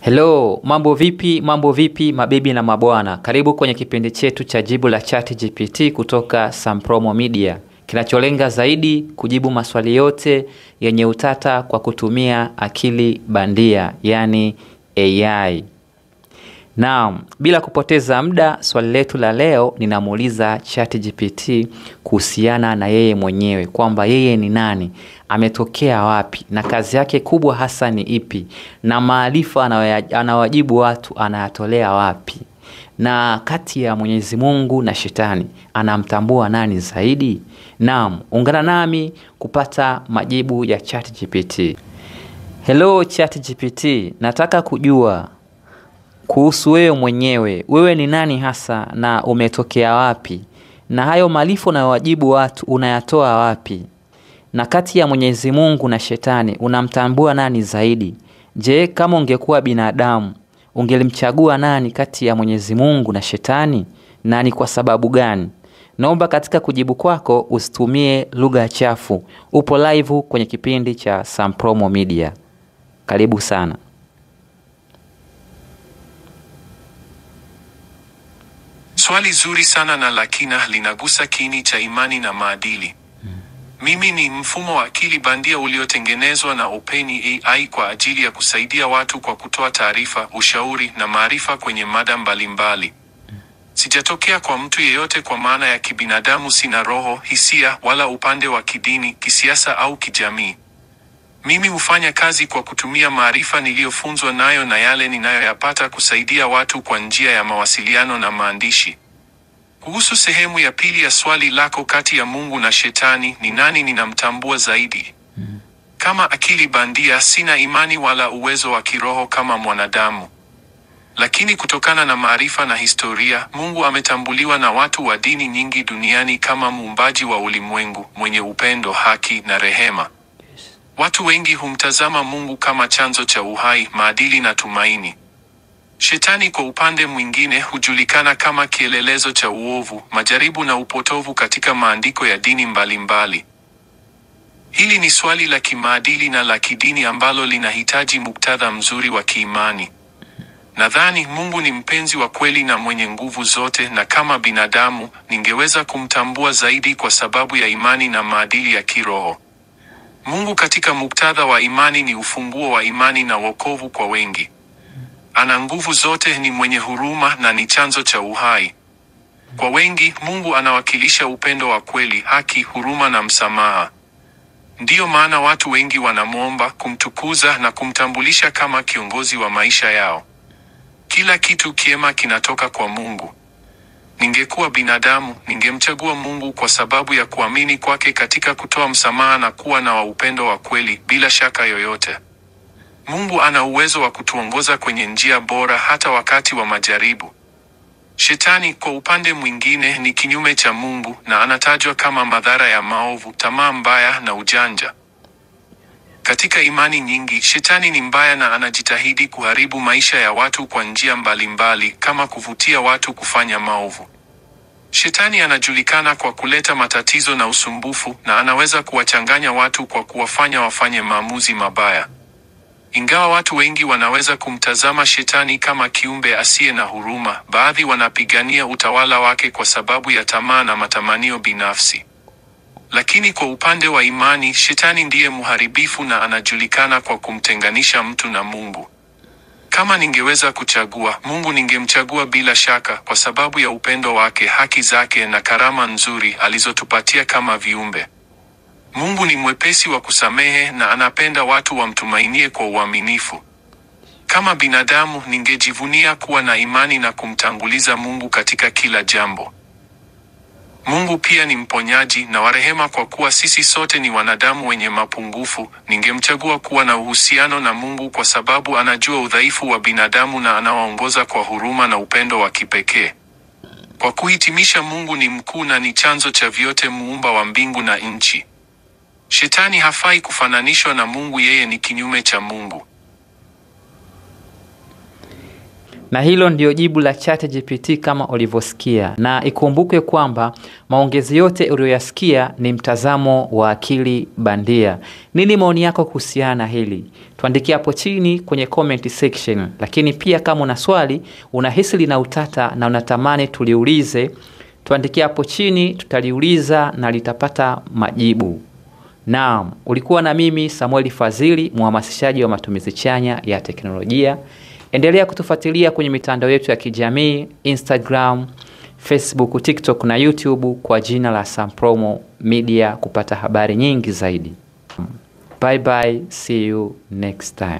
Hello, mambo vipi mabibi na mabwana. Karibu kwenye kipindi chetu cha jibu la ChatGPT kutoka Sampromo Media. Kinacholenga zaidi kujibu maswali yote yenye utata kwa kutumia akili bandia, yani AI. Naam, bila kupoteza muda, swali letu la leo ninamuuliza ChatGPT kuhusiana na yeye mwenyewe, kwamba yeye ni nani, ametokea wapi, na kazi yake kubwa hasa ni ipi, na maarifa anawajibu watu anayatolea wapi, na kati ya Mwenyezi Mungu na Shetani anamtambua nani zaidi. Naam, ungana nami kupata majibu ya ChatGPT. Hello ChatGPT, nataka kujua kuhusu wewe mwenyewe. Wewe ni nani hasa na umetokea wapi? Na hayo maarifa unayowajibu watu unayatoa wapi? Na kati ya Mwenyezi Mungu na Shetani unamtambua nani zaidi? Je, kama ungekuwa binadamu, ungelimchagua nani kati ya Mwenyezi Mungu na Shetani? Na ni kwa sababu gani? Naomba katika kujibu kwako usitumie lugha chafu. Upo live kwenye kipindi cha Sampromo Media. Karibu sana. Swali zuri sana na lakina linagusa kiini cha imani na maadili. Mimi ni mfumo wa akili bandia uliotengenezwa na OpenAI kwa ajili ya kusaidia watu kwa kutoa taarifa, ushauri na maarifa kwenye mada mbalimbali. Sijatokea kwa mtu yeyote kwa maana ya kibinadamu, sina roho, hisia wala upande wa kidini, kisiasa au kijamii. Mimi hufanya kazi kwa kutumia maarifa niliyofunzwa nayo na yale ninayoyapata kusaidia watu kwa njia ya mawasiliano na maandishi. Kuhusu sehemu ya pili ya swali lako, kati ya Mungu na Shetani ni nani ninamtambua zaidi? Kama akili bandia sina imani wala uwezo wa kiroho kama mwanadamu. Lakini kutokana na maarifa na historia, Mungu ametambuliwa na watu wa dini nyingi duniani kama muumbaji wa ulimwengu, mwenye upendo, haki na rehema. Watu wengi humtazama Mungu kama chanzo cha uhai, maadili na tumaini. Shetani kwa upande mwingine hujulikana kama kielelezo cha uovu, majaribu na upotovu katika maandiko ya dini mbalimbali. Hili ni swali la kimaadili na la kidini ambalo linahitaji muktadha mzuri wa kiimani. Nadhani Mungu ni mpenzi wa kweli na mwenye nguvu zote, na kama binadamu ningeweza kumtambua zaidi kwa sababu ya imani na maadili ya kiroho. Mungu katika muktadha wa imani ni ufunguo wa imani na wokovu kwa wengi. Ana nguvu zote, ni mwenye huruma na ni chanzo cha uhai. Kwa wengi, Mungu anawakilisha upendo wa kweli, haki, huruma na msamaha. Ndiyo maana watu wengi wanamwomba, kumtukuza na kumtambulisha kama kiongozi wa maisha yao. Kila kitu kiema kinatoka kwa Mungu. Ningekuwa binadamu, ningemchagua Mungu kwa sababu ya kuamini kwake katika kutoa msamaha na kuwa na upendo wa kweli bila shaka yoyote. Mungu ana uwezo wa kutuongoza kwenye njia bora hata wakati wa majaribu. Shetani kwa upande mwingine ni kinyume cha Mungu na anatajwa kama madhara ya maovu, tamaa mbaya na ujanja. Katika imani nyingi, Shetani ni mbaya na anajitahidi kuharibu maisha ya watu kwa njia mbalimbali, kama kuvutia watu kufanya maovu. Shetani anajulikana kwa kuleta matatizo na usumbufu, na anaweza kuwachanganya watu kwa kuwafanya wafanye maamuzi mabaya. Ingawa watu wengi wanaweza kumtazama Shetani kama kiumbe asiye na huruma, baadhi wanapigania utawala wake kwa sababu ya tamaa na matamanio binafsi. Lakini kwa upande wa imani, Shetani ndiye mharibifu na anajulikana kwa kumtenganisha mtu na Mungu. Kama ningeweza kuchagua, Mungu ningemchagua bila shaka, kwa sababu ya upendo wake, haki zake na karama nzuri alizotupatia kama viumbe. Mungu ni mwepesi wa kusamehe na anapenda watu wamtumainie kwa uaminifu. Kama binadamu, ningejivunia kuwa na imani na kumtanguliza Mungu katika kila jambo. Mungu pia ni mponyaji na wa rehema. Kwa kuwa sisi sote ni wanadamu wenye mapungufu, ningemchagua kuwa na uhusiano na Mungu kwa sababu anajua udhaifu wa binadamu na anawaongoza kwa huruma na upendo wa kipekee. Kwa kuhitimisha, Mungu ni mkuu na ni chanzo cha vyote, muumba wa mbingu na nchi. Shetani hafai kufananishwa na Mungu, yeye ni kinyume cha Mungu. Na hilo ndio jibu la ChatGPT kama ulivyosikia. Na ikumbuke kwamba maongezi yote uliyoyasikia ni mtazamo wa akili bandia. Nini maoni yako kuhusiana na hili? Tuandikie hapo chini kwenye comment section. Lakini pia kama una swali, unahisi lina utata na unatamani tuliulize, tuandikie hapo chini, tutaliuliza na litapata majibu. Naam, ulikuwa na mimi Samuel Fadhili, mhamasishaji wa matumizi chanya ya teknolojia. Endelea kutufuatilia kwenye mitandao yetu ya kijamii, Instagram, Facebook, TikTok na YouTube kwa jina la Sampromo Media kupata habari nyingi zaidi. Bye bye, see you next time.